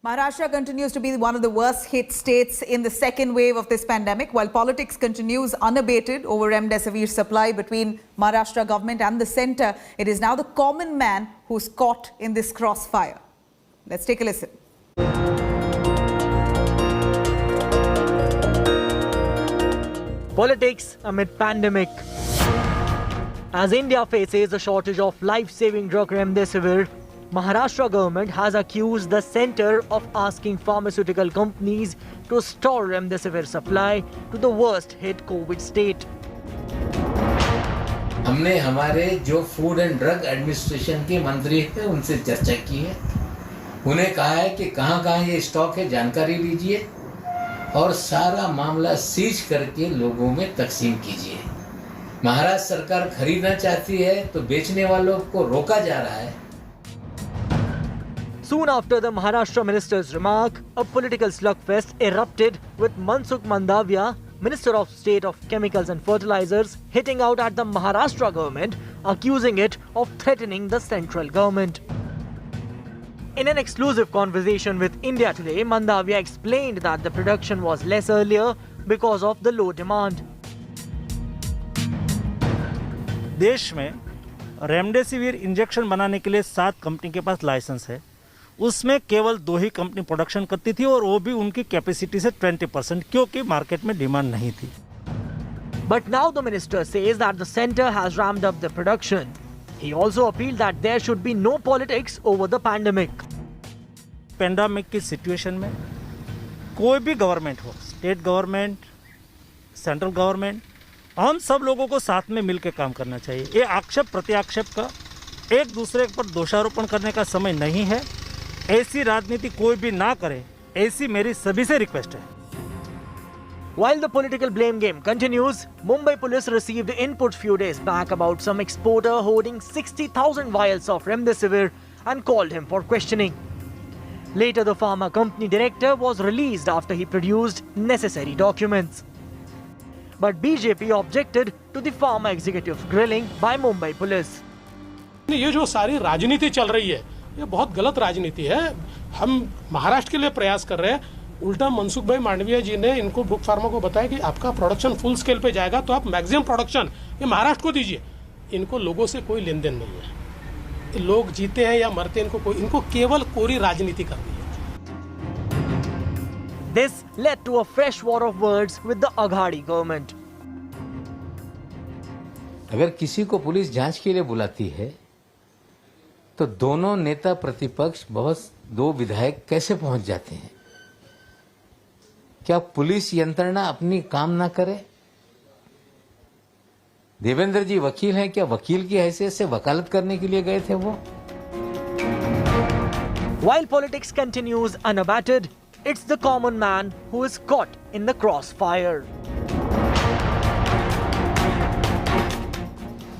Maharashtra continues to be one of the worst hit states in the second wave of this pandemic, while politics continues unabated over remdesivir supply between Maharashtra government and the centre. It is now the common man who's caught in this crossfire. Let's take a listen. Politics amid pandemic. As India faces a shortage of life-saving drug remdesivir, Maharashtra government has accused the centre of asking pharmaceutical companies to store remdesivir supply to the worst hit COVID state. हमने हमारे जो food and drug administration के मंत्री हैं उनसे चर्चा की है। उन्हें कहा है कि कहां-कहां ये स्टॉक है जानकारी लीजिए और सारा मामला सीज करके लोगों में तकसीम कीजिए। महाराष्ट्र सरकार खरीदना चाहती है तो बेचने वालों को रोका जा रहा है। Soon after the Maharashtra minister's remark, a political slugfest erupted with Mansukh Mandavia, Minister of State of Chemicals and Fertilizers, hitting out at the Maharashtra government, accusing it of threatening the central government. In an exclusive conversation with India Today, Mandavia explained that the production was less earlier because of the low demand. देश में remdesivir injection बनाने के लिए 7 company के पास licence है। उसमें केवल 2 ही company production करती थी और वो भी उनकी कैपेसिटी से 20% क्योंकि मार्केट में डिमांड नहीं थी। But now the minister says that the centre has ramped up the production. He also appealed that there should be no politics over the pandemic. Pandemic की सिचुएशन में कोई भी गवर्नमेंट हो, स्टेट गवर्नमेंट, सेंट्रल गवर्नमेंट, हम सब लोगों को साथ में मिलकर काम करना चाहिए। ये आक्षेप प्रत्याक्षेप का एक दूसरे पर दोषारोपण करने का समय नहीं है। ऐसी राजनीति कोई भी ना करे, ऐसी मेरी सभी से रिक्वेस्ट है। While the political blame game continues, Mumbai police received input few days back about some exporter holding 60,000 vials of remdesivir and called him for questioning. Later, the pharma company director was released after he produced necessary documents. But BJP objected to the pharma executive grilling by Mumbai police. ये जो सारी राजनीति चल रही है, ये बहुत गलत राजनीति है। हम महाराष्ट्र के लिए प्रयास कर रहे हैं। उल्टा मनसुख भाई मांडविया जी ने इनको ब्रुक फार्मा को बताया कि आपका प्रोडक्शन फुल स्केल पे जाएगा तो आप मैक्सिमम प्रोडक्शन ये महाराष्ट्र को दीजिए। इनको लोगों से कोई लेन देन नहीं है। लोग जीते हैं या मरते हैं, इनको केवल कोरी राजनीति करनी है। This led to a fresh war of words with the Aghadi government. अगर किसी को पुलिस जांच के लिए बुलाती है तो दोनों नेता प्रतिपक्ष बहुत 2 विधायक कैसे पहुंच जाते हैं? क्या पुलिस यंत्रणा अपनी काम ना करे? देवेंद्र जी वकील हैं, क्या वकील की हैसियत से वकालत करने के लिए गए थे वो? While politics continues unabated, it's the common man who is caught in the crossfire.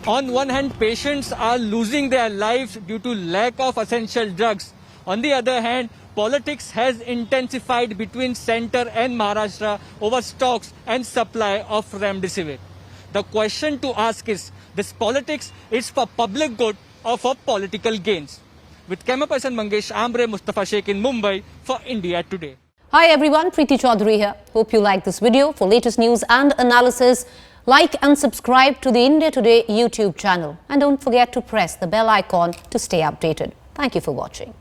On one hand, patients are losing their lives due to lack of essential drugs. On the other hand, politics has intensified between centre and Maharashtra over stocks and supply of remdesivir. The question to ask is, this politics is for public good or for political gains? With camera person Mangesh Ambre, Mustafa Sheikh in Mumbai for India Today. Hi everyone, Preeti Chaudhary here. Hope you like this video. For latest news and analysis, like and subscribe to the India Today YouTube channel. And don't forget to press the bell icon to stay updated. Thank you for watching.